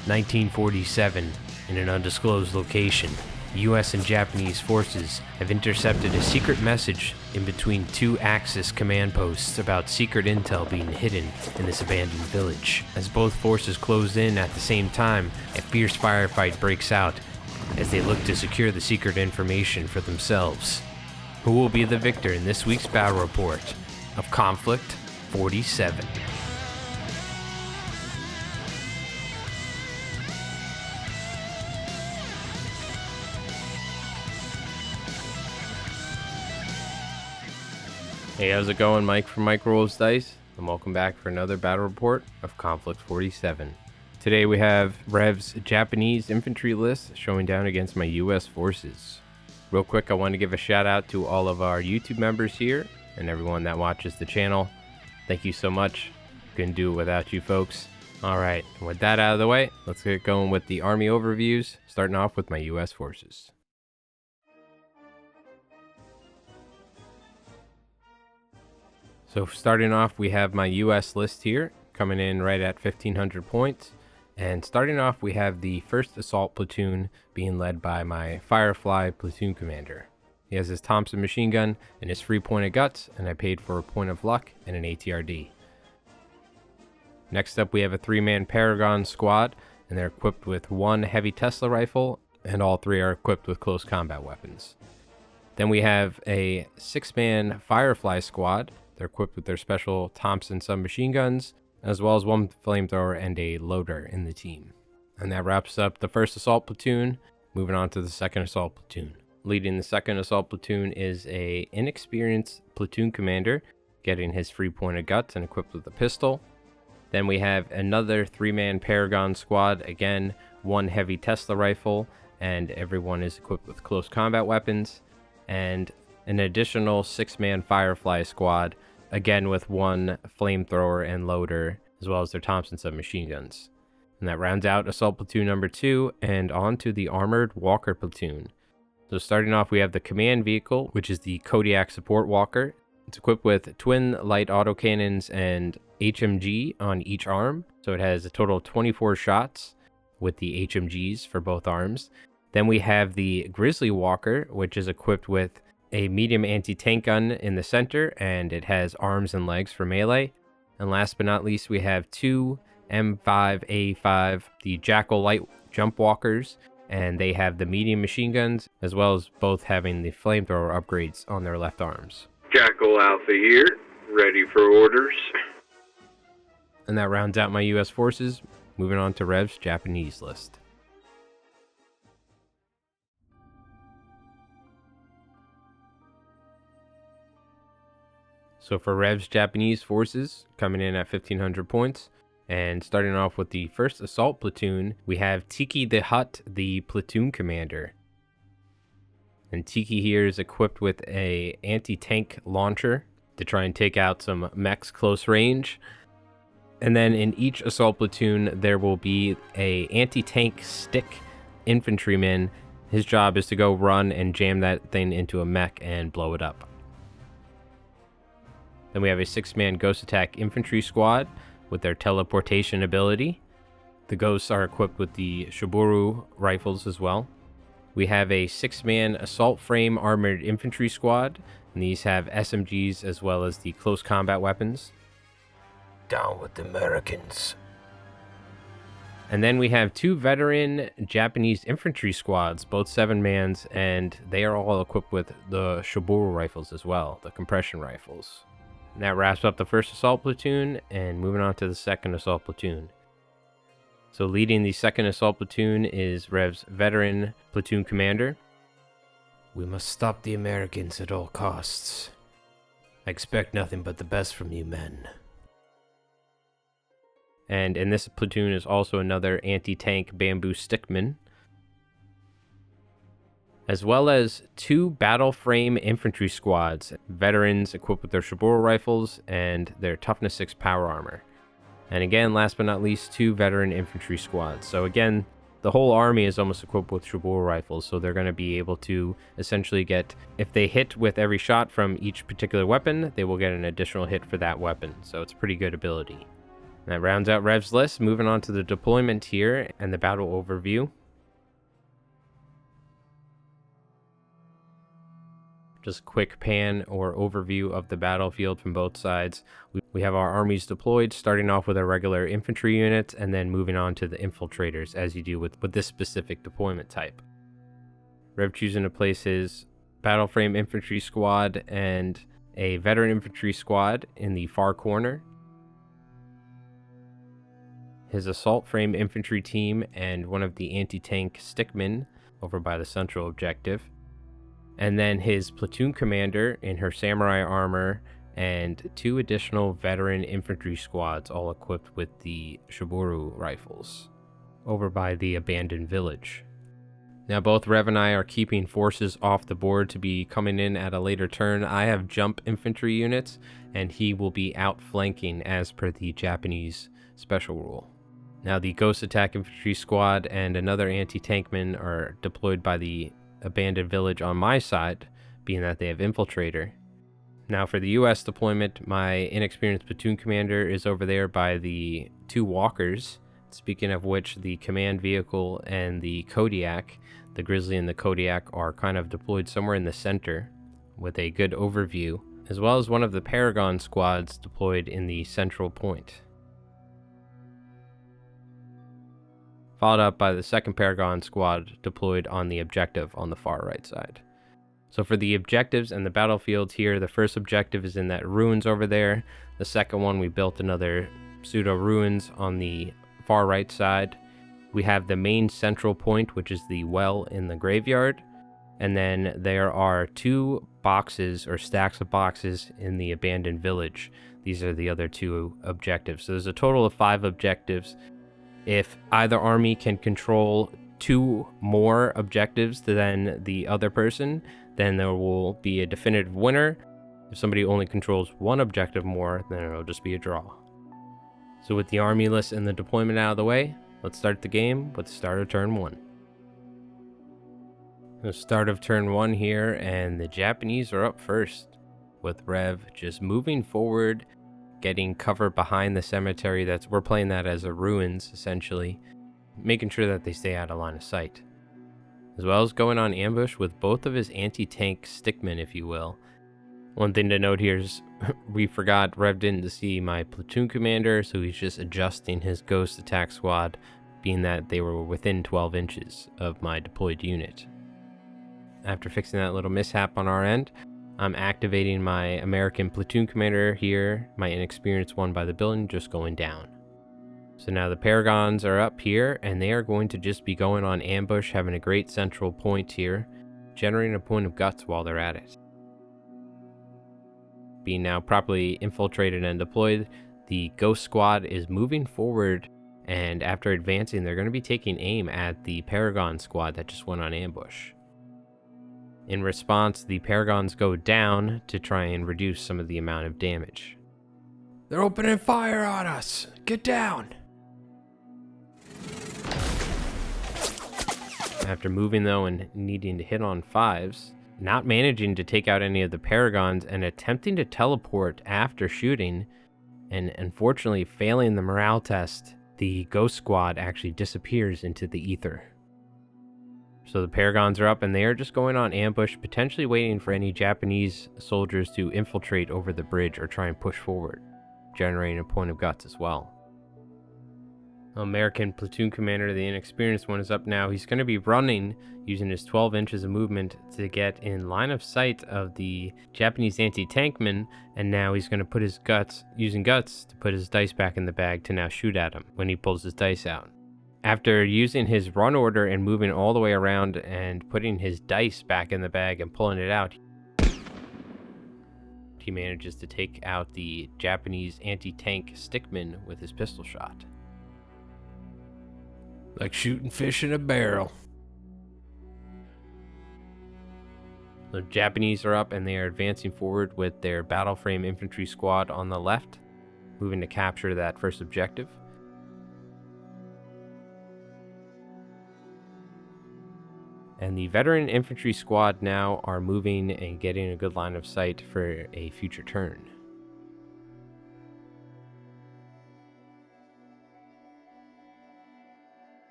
1947, in an undisclosed location, US and Japanese forces have intercepted a secret message in between two Axis command posts about secret intel being hidden in this abandoned village. As both forces close in at the same time, a fierce firefight breaks out as they look to secure the secret information for themselves. Who will be the victor in this week's battle report of Konflikt 47? Hey, how's it going? Mike from Mike Rolls Dice, and welcome back for another battle report of Konflikt 47. Today we have Rev's Japanese infantry list showing down against my US forces. Real quick, I want to give a shout out to all of our YouTube members here and everyone that watches the channel. Thank you so much. Couldn't do it without you folks. Alright, with that out of the way, let's get going with the army overviews, starting off with my US forces. So starting off, we have my US list here, coming in right at 1,500 points. And starting off, we have the 1st Assault Platoon being led by my Firefly Platoon Commander. He has his Thompson machine gun and his 3 point of guts, and I paid for a point of luck and an ATRD. Next up, we have a 3-man Paragon squad, and they're equipped with 1 heavy Tesla rifle, and all 3 are equipped with close combat weapons. Then we have a 6-man Firefly squad. They're equipped with their special Thompson submachine guns, as well as 1 flamethrower and a loader in the team. And that wraps up the 1st Assault Platoon, moving on to the 2nd Assault Platoon. Leading the 2nd Assault Platoon is a inexperienced platoon commander, getting his 3 point of guts and equipped with a pistol. Then we have another 3-man Paragon squad, again 1 heavy Tesla rifle, and everyone is equipped with close combat weapons. And an additional 6-man Firefly squad, again with 1 flamethrower and loader, as well as their Thompson submachine guns. And that rounds out Assault Platoon number 2, and on to the Armored Walker Platoon. So starting off, we have the command vehicle, which is the Kodiak Support Walker. It's equipped with twin light autocannons and HMG on each arm, so it has a total of 24 shots with the HMGs for both arms. Then we have the Grizzly Walker, which is equipped with a medium anti-tank gun in the center, and it has arms and legs for melee. And last but not least, we have 2 M5A5, the Jackal light jump walkers, and they have the medium machine guns, as well as both having the flamethrower upgrades on their left arms. Jackal Alpha here, ready for orders. And that rounds out my US forces. Moving on to Rev's Japanese list. So for Rev's Japanese forces, coming in at 1,500 points, and starting off with the 1st Assault Platoon, we have Tiki the Hut, the platoon commander. And Tiki here is equipped with a anti-tank launcher to try and take out some mechs close range. And then in each Assault Platoon, there will be a anti-tank stick infantryman. His job is to go run and jam that thing into a mech and blow it up. Then we have a 6-man Ghost Attack Infantry Squad with their teleportation ability. The Ghosts are equipped with the Shiburu rifles as well. We have a 6-man Assault Frame Armored Infantry Squad, and these have SMGs as well as the close combat weapons. Down with the Americans. And then we have 2 veteran Japanese infantry squads, both 7-mans, and they are all equipped with the Shiburu rifles as well, the compression rifles. And that wraps up the 1st Assault Platoon, and moving on to the 2nd Assault Platoon. So leading the 2nd Assault Platoon is Rev's veteran platoon commander. We must stop the Americans at all costs. I expect nothing but the best from you men. And in this platoon is also another anti-tank bamboo stickman, as well as 2 battle frame infantry squads, veterans equipped with their Shiburu rifles and their Toughness 6 power armor. And again, last but not least, 2 veteran infantry squads. So again, the whole army is almost equipped with Shiburu rifles, so they're going to be able to essentially get, if they hit with every shot from each particular weapon, they will get an additional hit for that weapon. So it's a pretty good ability. That rounds out Rev's list. Moving on to the deployment here and the battle overview. Just quick pan or overview of the battlefield from both sides. We have our armies deployed, starting off with our regular infantry units and then moving on to the infiltrators, as you do with this specific deployment type. Rev choosing to place his battle frame infantry squad and a veteran infantry squad in the far corner, his assault frame infantry team and one of the anti-tank stickmen over by the central objective, and then his platoon commander in her samurai armor and 2 additional veteran infantry squads, all equipped with the Shiburu rifles, over by the abandoned village. Now both Rev and I are keeping forces off the board to be coming in at a later turn. I have jump infantry units, and he will be outflanking as per the Japanese special rule. Now the Ghost Attack Infantry Squad and another anti-tankman are deployed by the abandoned village on my side, being that they have Infiltrator. Now for the US deployment, my inexperienced platoon commander is over there by the 2 walkers. Speaking of which, the command vehicle and the Kodiak, the Grizzly and the Kodiak, are kind of deployed somewhere in the center with a good overview, as well as one of the Paragon squads deployed in the central point, followed up by the second Paragon squad deployed on the objective on the far right side. So for the objectives and the battlefield here, the first objective is in that ruins over there. The second one, we built another pseudo ruins on the far right side. We have the main central point, which is the well in the graveyard, and then there are 2 boxes or stacks of boxes in the abandoned village. These are the other 2 objectives. So there's a total of 5 objectives. If either army can control 2 more objectives than the other person, then there will be a definitive winner. If somebody only controls 1 objective more, then it'll just be a draw. So with the army list and the deployment out of the way, let's start the game with the start of turn 1. The start of turn 1 here, and the Japanese are up first, with Rev just moving forward, getting cover behind the cemetery. We're playing that as a ruins, essentially, making sure that they stay out of line of sight, as well as going on ambush with both of his anti-tank stickmen, if you will. One thing to note here is we forgot Rev didn't see my platoon commander, so he's just adjusting his Ghost Attack squad, being that they were within 12 inches of my deployed unit. After fixing that little mishap on our end, I'm activating my American platoon commander here, my inexperienced one by the building, just going down. So now the Paragons are up here, and they are going to just be going on ambush, having a great central point here, generating a point of guts while they're at it. Being now properly infiltrated and deployed, the Ghost Squad is moving forward, and after advancing, they're going to be taking aim at the Paragon Squad that just went on ambush. In response, the Paragons go down to try and reduce some of the amount of damage. They're opening fire on us! Get down! After moving though and needing to hit on 5s, not managing to take out any of the Paragons and attempting to teleport after shooting, and unfortunately failing the morale test, the Ghost Squad actually disappears into the ether. So the Paragons are up and they are just going on ambush, potentially waiting for any Japanese soldiers to infiltrate over the bridge or try and push forward, generating a point of guts as well. American platoon commander, the inexperienced one, is up now. He's going to be running using his 12 inches of movement to get in line of sight of the Japanese anti-tankman, and now he's going to put his guts, using guts to put his dice back in the bag to now shoot at him when he pulls his dice out. After using his run order and moving all the way around and putting his dice back in the bag and pulling it out, he manages to take out the Japanese anti-tank stickman with his pistol shot. Like shooting fish in a barrel. The Japanese are up and they are advancing forward with their battle frame infantry squad on the left, moving to capture that first objective. And the veteran infantry squad now are moving and getting a good line of sight for a future turn.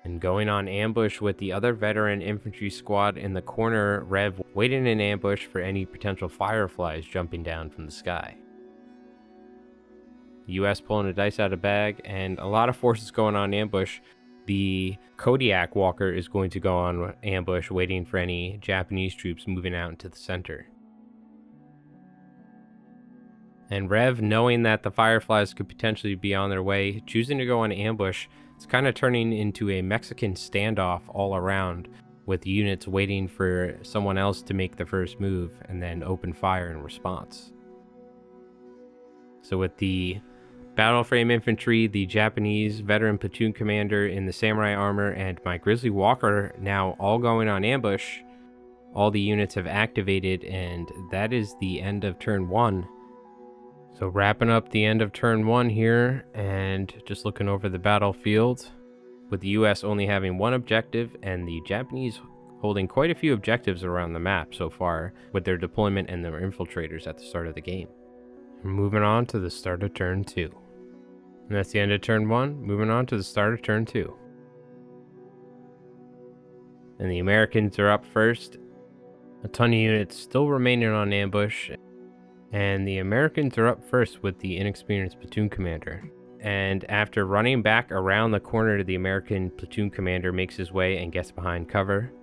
And going on ambush with the other veteran infantry squad in the corner, Rev waiting in ambush for any potential fireflies jumping down from the sky. The US pulling a dice out of bag, and a lot of forces going on ambush. The Kodiak Walker is going to go on ambush, waiting for any Japanese troops moving out into the center. And Rev, knowing that the fireflies could potentially be on their way, choosing to go on ambush. It's kind of turning into a Mexican standoff all around, with units waiting for someone else to make the first move and then open fire in response. So with the battle frame infantry, the Japanese veteran platoon commander in the samurai armor, and my Grizzly Walker now all going on ambush, all the units have activated, and that is the end of turn 1. So wrapping up the end of turn 1 here, and just looking over the battlefield, with the US only having one objective and the Japanese holding quite a few objectives around the map so far with their deployment and their infiltrators at the start of the game. We're moving on to the start of turn 2. And that's the end of turn 1, moving on to the start of turn 2. And the Americans are up first. A ton of units still remaining on ambush. And the Americans are up first with the inexperienced platoon commander. And after running back around the corner, the American platoon commander makes his way and gets behind cover.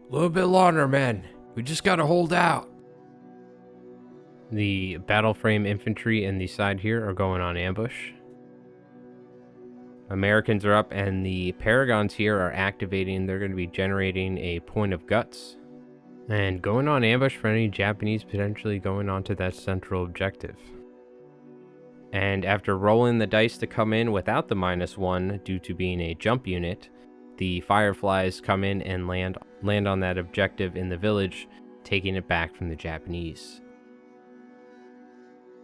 A little bit longer, men. We just gotta hold out. The battle frame infantry in the side here are going on ambush. Americans are up, and the Paragons here are activating. They're going to be generating a point of guts and going on ambush for any Japanese potentially going onto that central objective. And after rolling the dice to come in without the -1 due to being a jump unit, the Fireflies come in and land on that objective in the village, taking it back from the Japanese.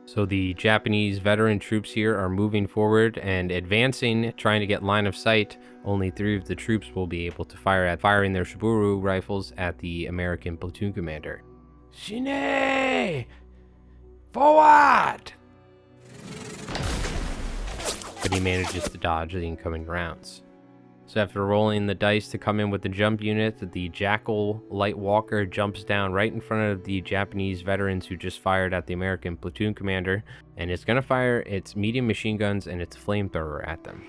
So the Japanese veteran troops here are moving forward and advancing, trying to get line of sight. Only 3 of the troops will be able to firing their Shiburu rifles at the American platoon commander. Shine! Forward! But he manages to dodge the incoming rounds. So after rolling the dice to come in with the jump unit, the Jackal Light Walker jumps down right in front of the Japanese veterans who just fired at the American platoon commander, and it's going to fire its medium machine guns and its flamethrower at them.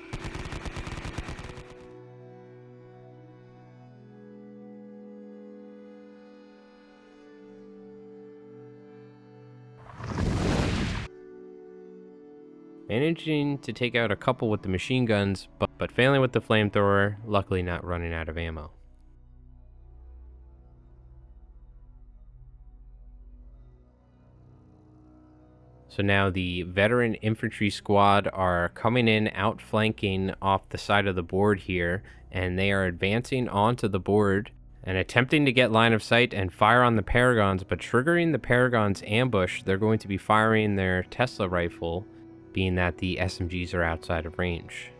Managing to take out a couple with the machine guns, but failing with the flamethrower, luckily not running out of ammo. So now the veteran infantry squad are coming in, outflanking off the side of the board here, and they are advancing onto the board and attempting to get line of sight and fire on the Paragons, but triggering the Paragons' ambush. They're going to be firing their Tesla rifle, being that the SMGs are outside of range.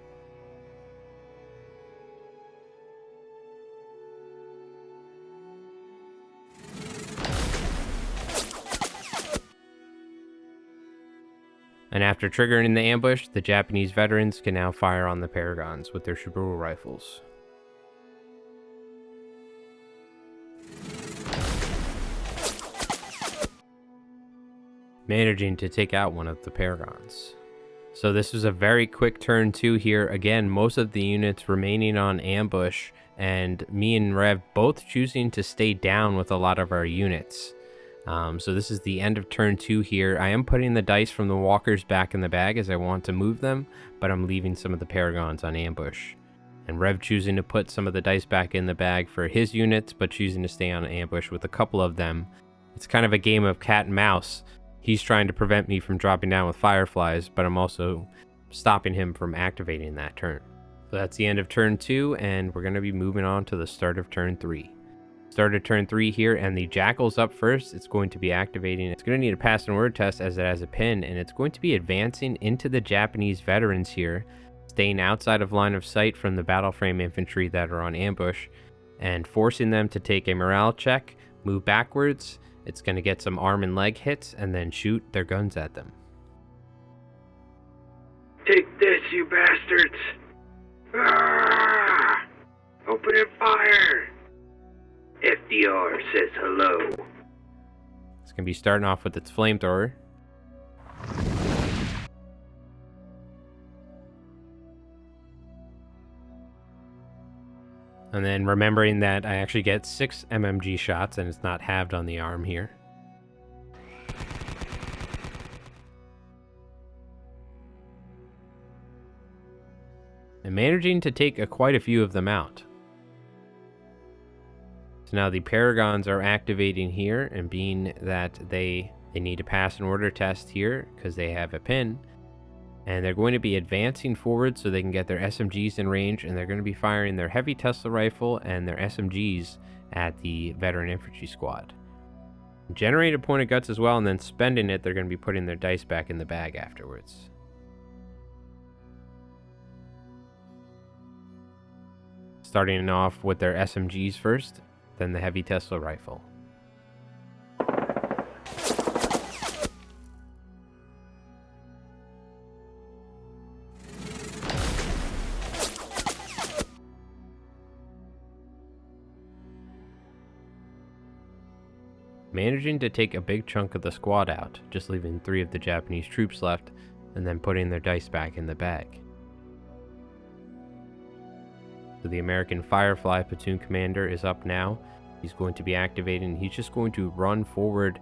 And after triggering the ambush, the Japanese veterans can now fire on the Paragons with their Shiburu rifles. Managing to take out one of the Paragons. So this was a very quick turn 2 here. Again, most of the units remaining on ambush, and me and Rev both choosing to stay down with a lot of our units. So this is the end of turn 2 here. I am putting the dice from the walkers back in the bag as I want to move them, but I'm leaving some of the Paragons on ambush. And Rev choosing to put some of the dice back in the bag for his units, but choosing to stay on ambush with a couple of them. It's kind of a game of cat and mouse. He's trying to prevent me from dropping down with fireflies, but I'm also stopping him from activating that turn. So that's the end of turn 2, and we're going to be moving on to the start of turn 3. Start of turn 3 here, and the Jackal's up first. It's going to be activating. It's going to need a pass and word test as it has a pin, and it's going to be advancing into the Japanese veterans here, staying outside of line of sight from the battle frame infantry that are on ambush, and forcing them to take a morale check, move backwards. It's going to get some arm and leg hits, and then shoot their guns at them. Take this, you bastards! Ah! opening fire! FDR says hello. It's going to be starting off with its flamethrower. And then remembering that I actually get 6 MMG shots and it's not halved on the arm here. And managing to take quite a few of them out. So now the Paragons are activating here, and being that they need to pass an order test here because they have a pin, and they're going to be advancing forward so they can get their SMGs in range, and they're going to be firing their heavy Tesla rifle and their SMGs at the veteran infantry squad. Generate a point of guts as well, and then spending it, they're going to be putting their dice back in the bag afterwards. Starting off with their SMGs first, then the heavy Tesla rifle. Managing to take a big chunk of the squad out, just leaving 3 of the Japanese troops left, and then putting their dice back in the bag. So the American Firefly platoon commander is up now. He's going to be activating. He's just going to run forward,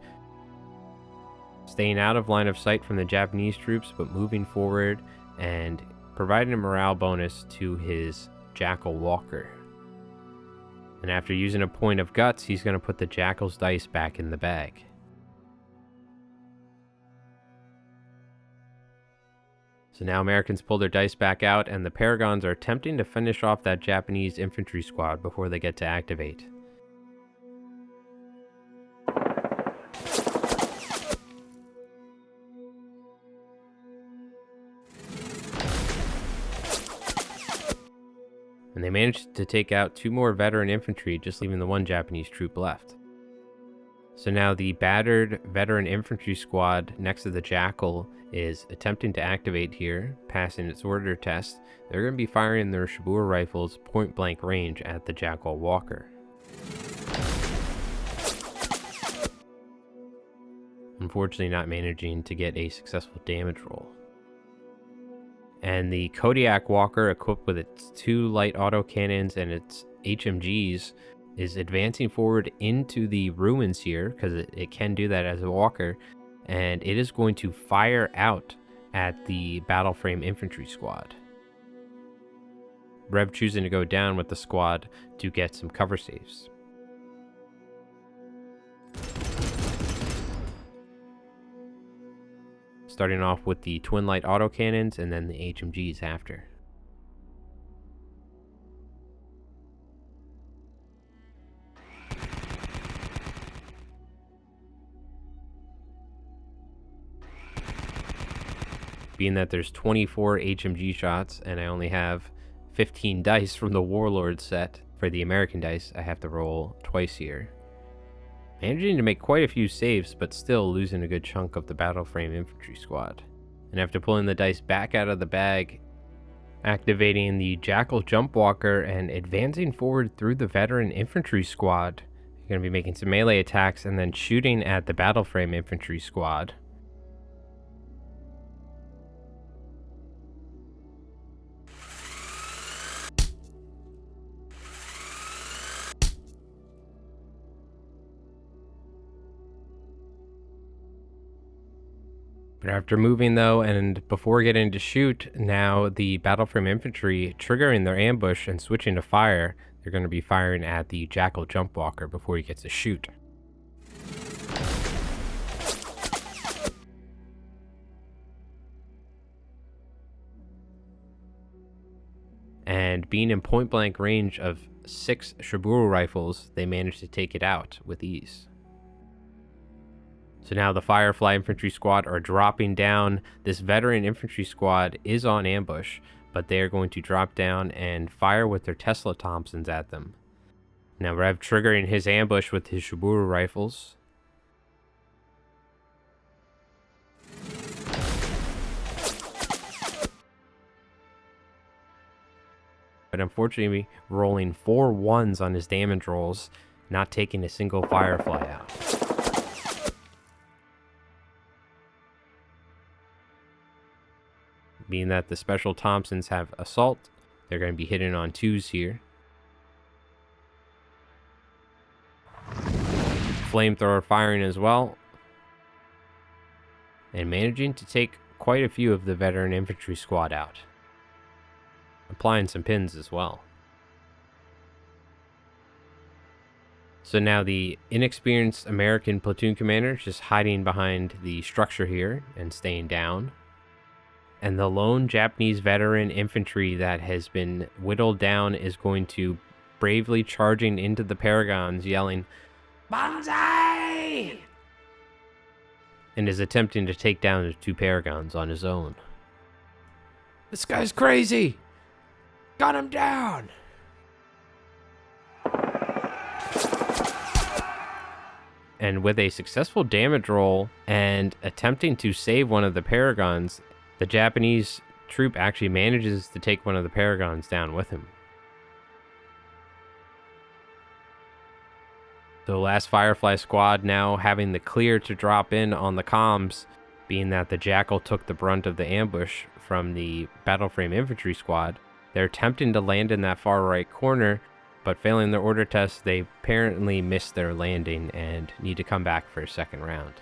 staying out of line of sight from the Japanese troops, but moving forward and providing a morale bonus to his Jackal Walker. And after using a point of guts, he's going to put the Jackal's dice back in the bag. So now Americans pull their dice back out, and the Paragons are attempting to finish off that Japanese infantry squad before they get to activate. And they managed to take out 2 more veteran infantry, just leaving the 1 Japanese troop left. So now the battered veteran infantry squad next to the Jackal is attempting to activate here, passing its order test. They're going to be firing their Shibura rifles point blank range at the Jackal Walker. Unfortunately not managing to get a successful damage roll. And the Kodiak Walker, equipped with its 2 light autocannons and its HMGs, is advancing forward into the ruins here, because it can do that as a walker, and it is going to fire out at the battle frame infantry squad. Rev choosing to go down with the squad to get some cover saves. Starting off with the twin light autocannons and then the HMGs after. Being that there's 24 HMG shots and I only have 15 dice from the Warlord set for the American dice, I have to roll twice here. Managing to make quite a few saves, but still losing a good chunk of the battle frame infantry squad. And after pulling the dice back out of the bag, activating the Jackal Jump Walker and advancing forward through the veteran infantry squad, you're going to be making some melee attacks and then shooting at the battle frame infantry squad. But after moving though, and before getting to shoot, now the battle frame infantry triggering their ambush and switching to fire, they're going to be firing at the Jackal Jump Walker before he gets to shoot. And being in point blank range of 6 Shiburu rifles, they managed to take it out with ease. So now the Firefly infantry squad are dropping down. This veteran infantry squad is on ambush, but they are going to drop down and fire with their Tesla Thompsons at them. Now Rev triggering his ambush with his Shiburu rifles. but unfortunately rolling 4 ones on his damage rolls, not taking a single Firefly out. Being that the Special Thompsons have Assault, they're going to be hitting on 2s here. Flamethrower firing as well, and managing to take quite a few of the veteran infantry squad out. Applying some pins as well. So now the inexperienced American platoon commander is just hiding behind the structure here and staying down. And the lone Japanese veteran infantry that has been whittled down is going to bravely charging into the Paragons, yelling, "Banzai!" and is attempting to take down the 2 Paragons on his own. This guy's crazy. Gun him down. And with a successful damage roll and attempting to save one of the Paragons, the Japanese troop actually manages to take one of the Paragons down with him. So last Firefly squad now having the clear to drop in on the comms, being that the Jackal took the brunt of the ambush from the battle frame infantry squad. They're attempting to land in that far right corner, but failing their order test, they apparently missed their landing and need to come back for a second round.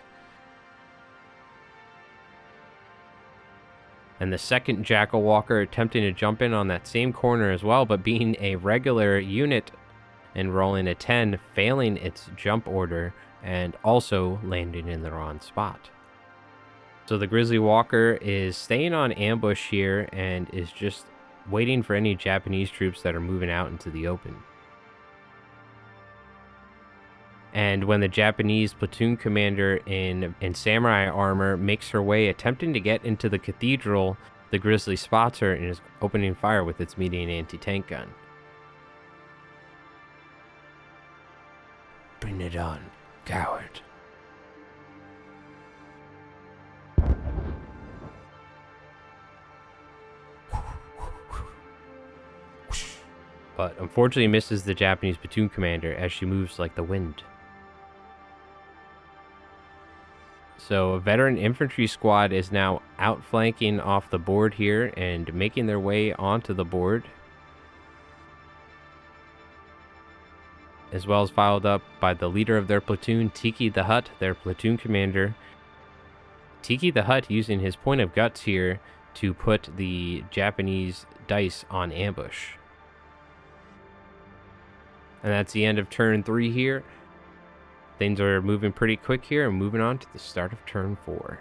And the second Jackal Walker attempting to jump in on that same corner as well, but being a regular unit and rolling a 10, failing its jump order and also landing in the wrong spot. So the Grizzly Walker is staying on ambush here and is just waiting for any Japanese troops that are moving out into the open. And when the Japanese platoon commander in samurai armor makes her way attempting to get into the cathedral, the Grizzly spots her and is opening fire with its medium anti-tank gun. Bring it on, coward. But unfortunately misses the Japanese platoon commander as she moves like the wind. So a veteran infantry squad is now outflanking off the board here and making their way onto the board, as well as followed up by the leader of their platoon, Tiki the Hut, their platoon commander. Tiki the Hut using his point of guts here to put the Japanese dice on ambush. And that's the end of turn 3 here. Things are moving pretty quick here and moving on to the start of turn 4.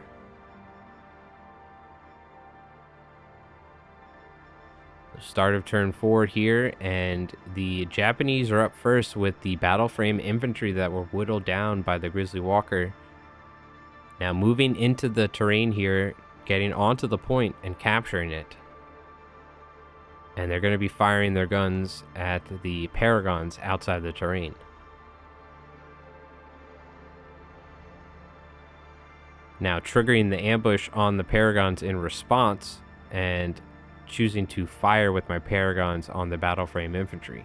The start of turn 4 here, and the Japanese are up first with the battle frame infantry that were whittled down by the Grizzly Walker. Now moving into the terrain here, getting onto the point and capturing it. And they're going to be firing their guns at the Paragons outside the terrain. Now triggering the ambush on the Paragons in response and choosing to fire with my Paragons on the battle frame infantry.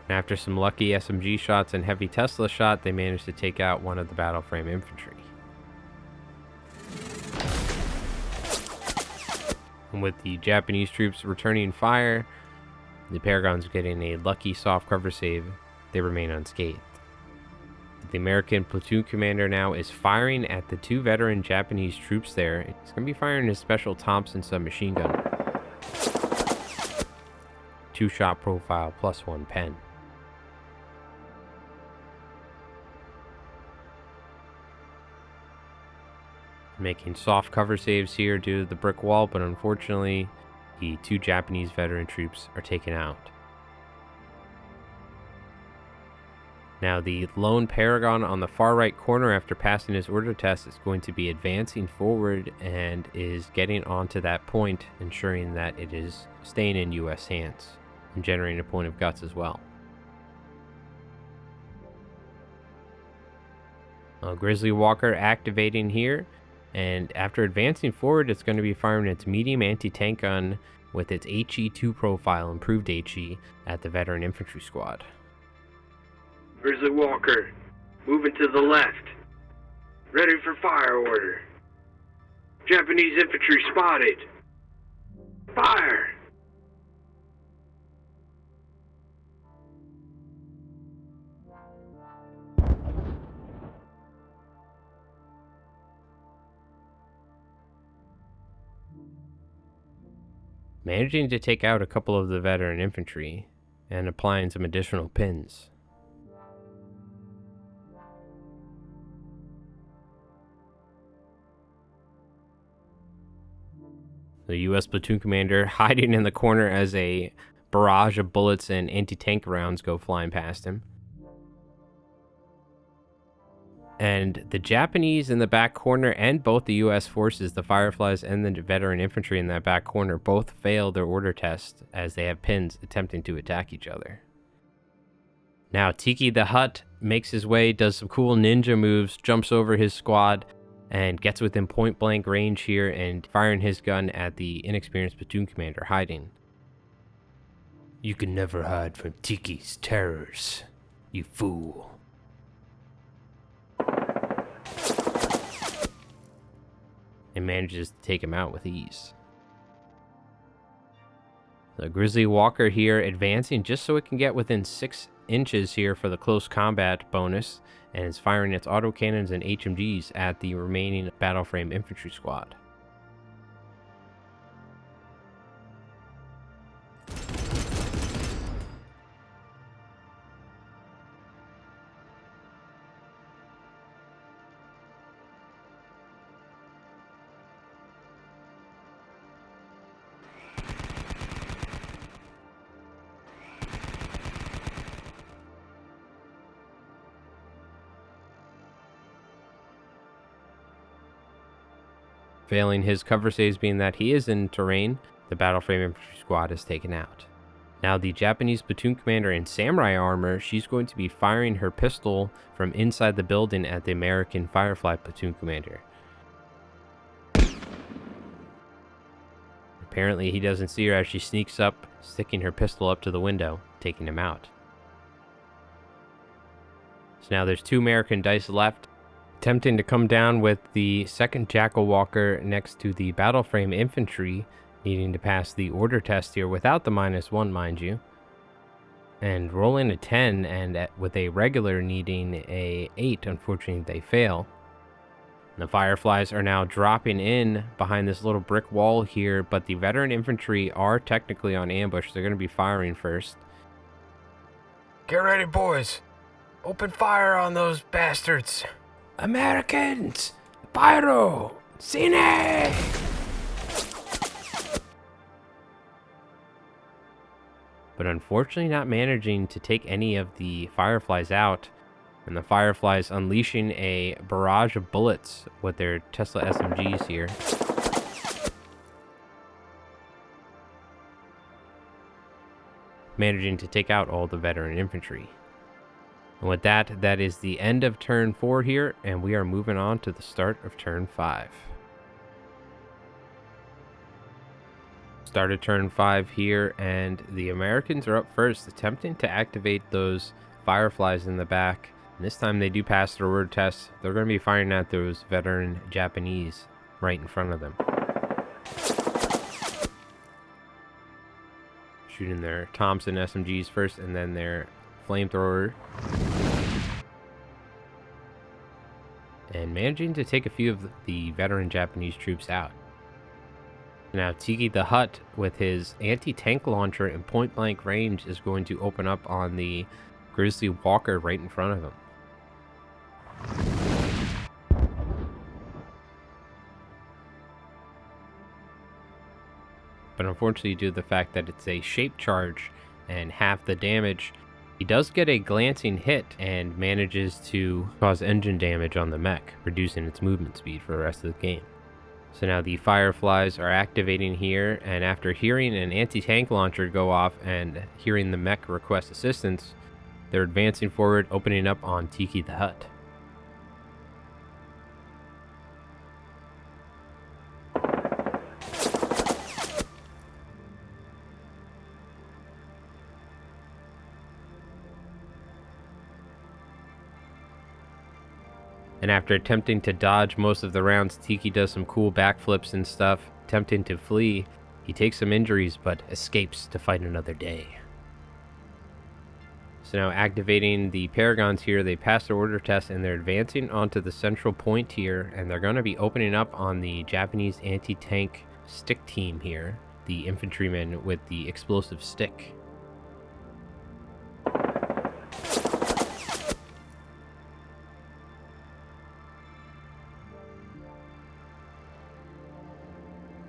After some lucky SMG shots and heavy Tesla shot, they managed to take out one of the battle frame infantry. And with the Japanese troops returning fire, the Paragons getting a lucky soft cover save, they remain unscathed. The American platoon commander now is firing at the 2 veteran Japanese troops there. He's going to be firing his Special Thompson submachine gun. 2-shot profile plus 1 pen. Making soft cover saves here due to the brick wall, but unfortunately the 2 Japanese veteran troops are taken out. Now, the lone Paragon on the far right corner after passing his order test is going to be advancing forward and is getting onto that point, ensuring that it is staying in U.S. hands and generating a point of guts as well. Grizzly Walker activating here, and after advancing forward, it's going to be firing its medium anti-tank gun with its HE2 profile, improved HE, at the veteran infantry squad. Grizzly Walker, moving to the left. Ready for fire order. Japanese infantry spotted. Fire! Managing to take out a couple of the veteran infantry and applying some additional pins. The U.S. platoon commander hiding in the corner as a barrage of bullets and anti-tank rounds go flying past him. And the Japanese in the back corner and both the U.S. forces, the Fireflies and the veteran infantry in that back corner, both fail their order test as they have pins attempting to attack each other. Now Tiki the Hut makes his way, does some cool ninja moves, jumps over his squad, and gets within point blank range here and firing his gun at the inexperienced platoon commander hiding. You can never hide from Tiki's terrors, you fool. And manages to take him out with ease. The Grizzly Walker here advancing just so it can get within 6 inches here for the close combat bonus, and is firing its autocannons and HMGs at the remaining battle frame infantry squad. Failing his cover saves being that he is in terrain, the battle frame infantry squad is taken out. Now the Japanese platoon commander in samurai armor, she's going to be firing her pistol from inside the building at the American Firefly platoon commander. Apparently he doesn't see her as she sneaks up, sticking her pistol up to the window, taking him out. So now there's 2 American dice left. Attempting to come down with the second Jackal Walker next to the battle frame infantry, needing to pass the order test here without the -1, mind you. And rolling a 10, and with a regular needing a 8, unfortunately they fail. The Fireflies are now dropping in behind this little brick wall here, but the veteran infantry are technically on ambush. They're going to be firing first. Get ready, boys. Open fire on those bastards. Americans! Pyro! Cine! But unfortunately not managing to take any of the Fireflies out, and the Fireflies unleashing a barrage of bullets with their Tesla SMGs here. Managing to take out all the veteran infantry. And with that, that is the end of turn 4 here, and we are moving on to the start of turn 5. Started turn 5 here, and the Americans are up first, attempting to activate those Fireflies in the back. And this time they do pass their word test. They're going to be firing at those veteran Japanese right in front of them. Shooting their Thompson SMGs first, and then their flamethrower. And managing to take a few of the veteran Japanese troops out. Now Tiki the Hut with his anti-tank launcher in point blank range is going to open up on the Grizzly Walker right in front of him. But unfortunately, due to the fact that it's a shape charge and half the damage, He does get a glancing hit and manages to cause engine damage on the mech, reducing its movement speed for the rest of the game. So now the Fireflies are activating here, and after hearing an anti-tank launcher go off and hearing the mech request assistance, they're advancing forward, opening up on Tiki the Hut. And after attempting to dodge most of the rounds, Tiki does some cool backflips and stuff, attempting to flee. He takes some injuries, but escapes to fight another day. So now activating the Paragons here, they pass their order test and they're advancing onto the central point here, and they're going to be opening up on the Japanese anti-tank stick team here, the infantrymen with the explosive stick.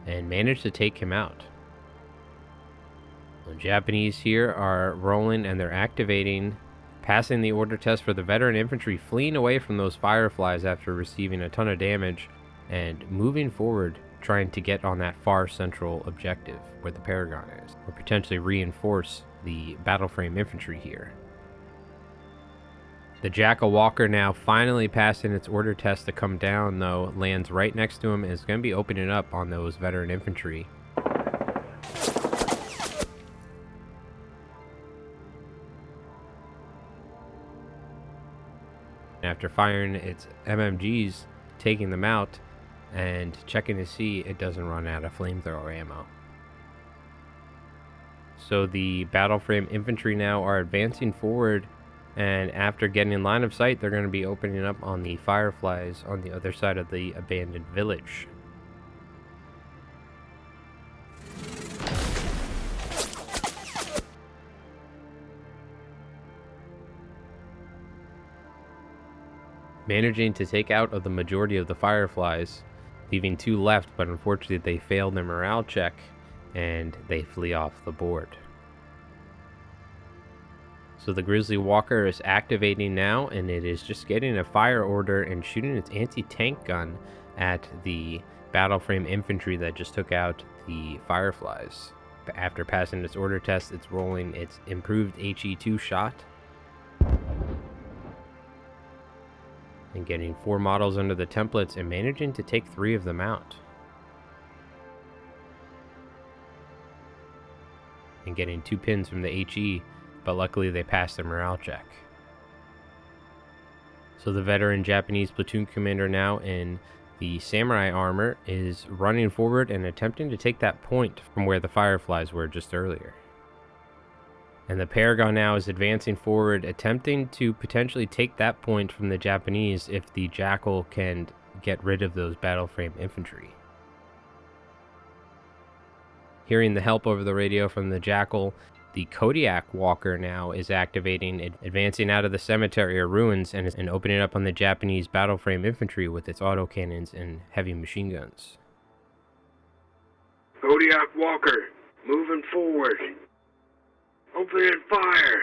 And manage to take him out. The Japanese here are rolling and they're activating, passing the order test for the veteran infantry, fleeing away from those Fireflies after receiving a ton of damage, and moving forward, trying to get on that far central objective where the Paragon is, or potentially reinforce the battle frame infantry here. The Jackal Walker now finally passing its order test to come down, though, lands right next to him and is going to be opening up on those veteran infantry. After firing its MMGs, taking them out, and checking to see it doesn't run out of flamethrower ammo. So the battle frame infantry now are advancing forward, and after getting in line of sight, they're going to be opening up on the Fireflies on the other side of the abandoned village. Managing to take out of the majority of the Fireflies, leaving 2 left, but unfortunately they failed their morale check and they flee off the board. So the Grizzly Walker is activating now, and it is just getting a fire order and shooting its anti-tank gun at the battle frame infantry that just took out the Fireflies. After passing its order test, it's rolling its improved HE2 shot and getting 4 models under the templates and managing to take 3 of them out. And getting 2 pins from the HE, but luckily they passed their morale check. So the veteran Japanese platoon commander now in the samurai armor is running forward and attempting to take that point from where the Fireflies were just earlier. And the Paragon now is advancing forward, attempting to potentially take that point from the Japanese if the Jackal can get rid of those battle frame infantry. Hearing the help over the radio from the Jackal, the Kodiak Walker now is activating, advancing out of the cemetery or ruins and opening up on the Japanese battle frame infantry with its autocannons and heavy machine guns. Kodiak Walker, moving forward. Opening fire.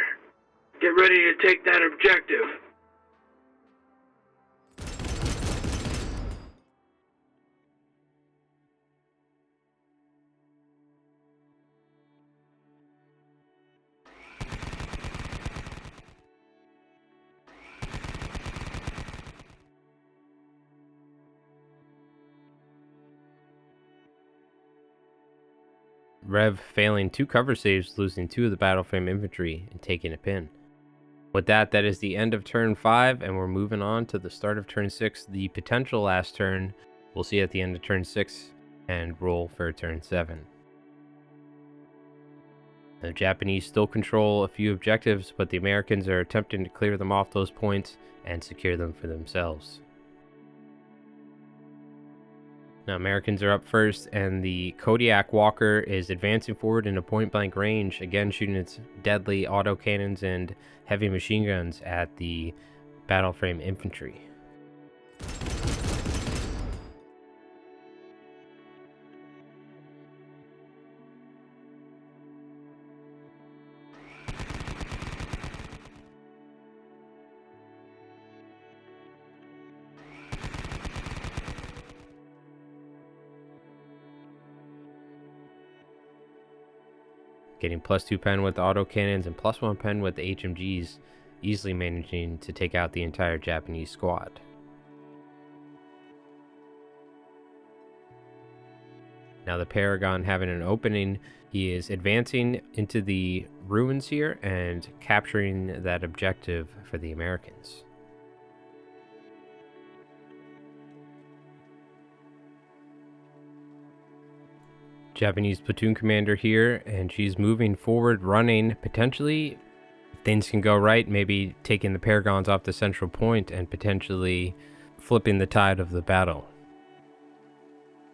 Get ready to take that objective. Rev failing 2 cover saves, losing 2 of the battle frame infantry and taking a pin. With that, that is the end of turn 5, and we're moving on to the start of turn 6, the potential last turn. We'll see at the end of turn 6 and roll for turn 7. The Japanese still control a few objectives, but the Americans are attempting to clear them off those points and secure them for themselves. Now, Americans are up first, and the Kodiak Walker is advancing forward into point-blank range, again shooting its deadly autocannons and heavy machine guns at the battle frame infantry. getting +2 pen with the autocannons and +1 pen with the HMGs, easily managing to take out the entire Japanese squad. Now the Paragon having an opening, he is advancing into the ruins here and capturing that objective for the Americans. Japanese platoon commander here, and she's moving forward, running. Potentially, if things can go right, maybe taking the Paragons off the central point and potentially flipping the tide of the battle.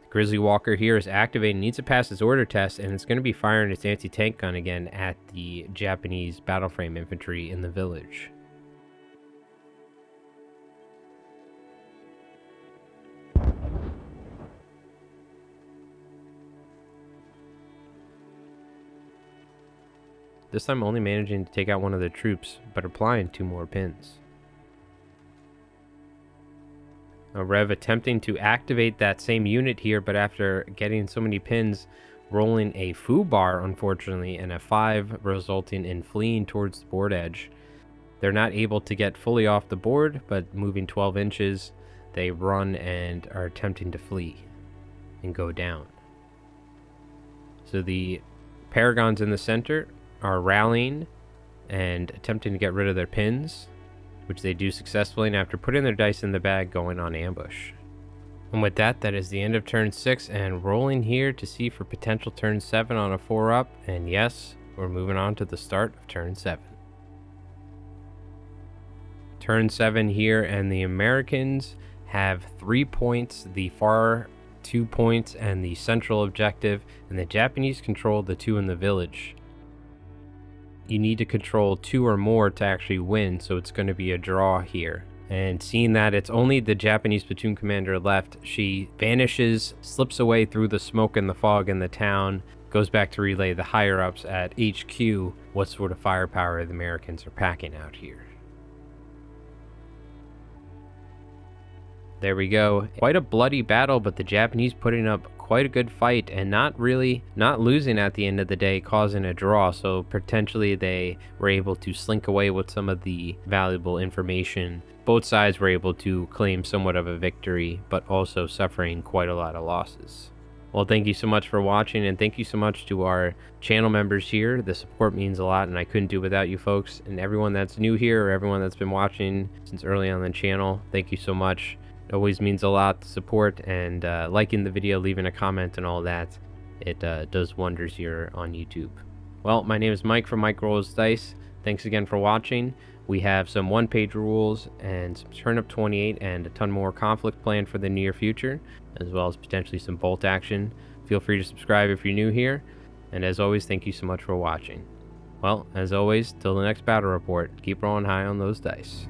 Grizzly Walker here is activating, needs to pass its order test, and it's going to be firing its anti-tank gun again at the Japanese battle frame infantry in the village. This time only managing to take out one of the troops, but applying 2 more pins. Now Rev attempting to activate that same unit here, but after getting so many pins, rolling a foo bar, unfortunately, and a 5, resulting in fleeing towards the board edge. They're not able to get fully off the board, but moving 12 inches, they run and are attempting to flee and go down. So the Paragons in the center are rallying and attempting to get rid of their pins, which they do successfully, and after putting their dice in the bag, going on ambush. And with that, that is the end of turn 6, and rolling here to see for potential turn 7 on a 4-up, and yes, we're moving on to the start of turn 7. Turn 7 here, and the Americans have 3 points, the far 2 points, and the central objective, and the Japanese control the 2 in the village. You need to control 2 or more to actually win, so it's going to be a draw here. And seeing that it's only the Japanese platoon commander left, she vanishes, slips away through the smoke and the fog in the town, goes back to relay the higher-ups at HQ what sort of firepower the Americans are packing out here. There we go. Quite a bloody battle, but the Japanese putting up quite a good fight and not losing at the end of the day, causing a draw. So potentially they were able to slink away with some of the valuable information. Both sides were able to claim somewhat of a victory, but also suffering quite a lot of losses. Well, thank you so much for watching, and thank you so much to our channel members here. The support means a lot, and I couldn't do it without you folks. And everyone that's new here, or everyone that's been watching since early on the channel, thank you so much. It always means a lot to support, and liking the video, leaving a comment and all that. It does wonders here on YouTube. Well, my name is Mike from Mike Rolls Dice. Thanks again for watching. We have some one-page rules and some Turnip 28 and a ton more Konflikt planned for the near future, as well as potentially some bolt action. Feel free to subscribe if you're new here, and as always, thank you so much for watching. Well, as always, till the next battle report, keep rolling high on those dice.